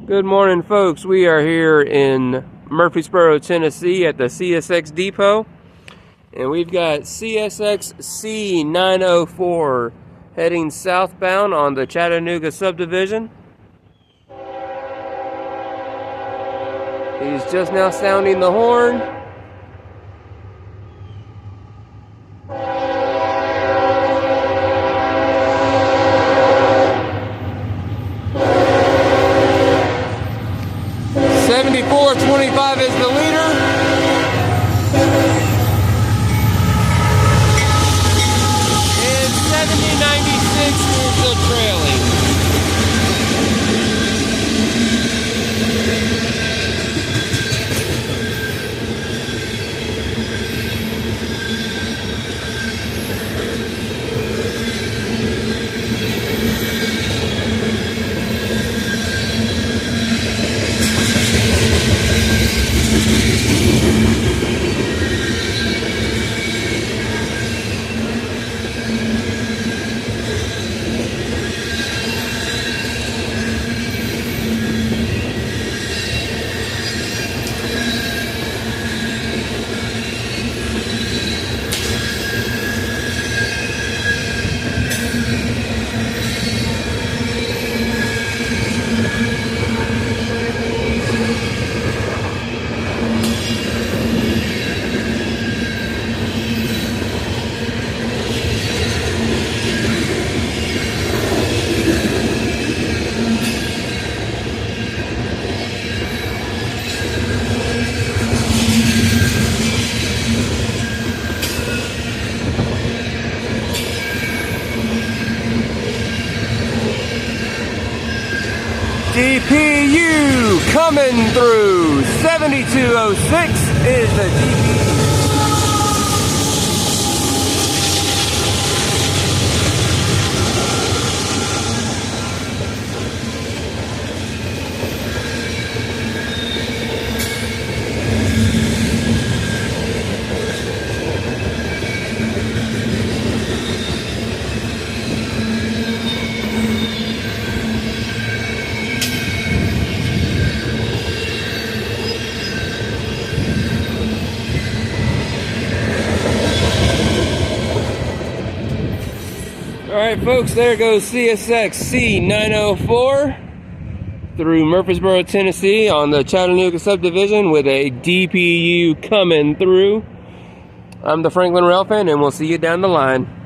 Good morning, folks. We are here in Murfreesboro, Tennessee at the CSX Depot, and we've got CSX C904 heading southbound on the Chattanooga Subdivision. He's just now sounding the horn. $74.25 is the leader. And $70.96 is the trailing. DPU coming through. 7206 is the DPU. Alright folks, there goes CSX C904 through Murfreesboro, Tennessee on the Chattanooga Subdivision with a DPU coming through. I'm the Franklin Rail Fan, and we'll see you down the line.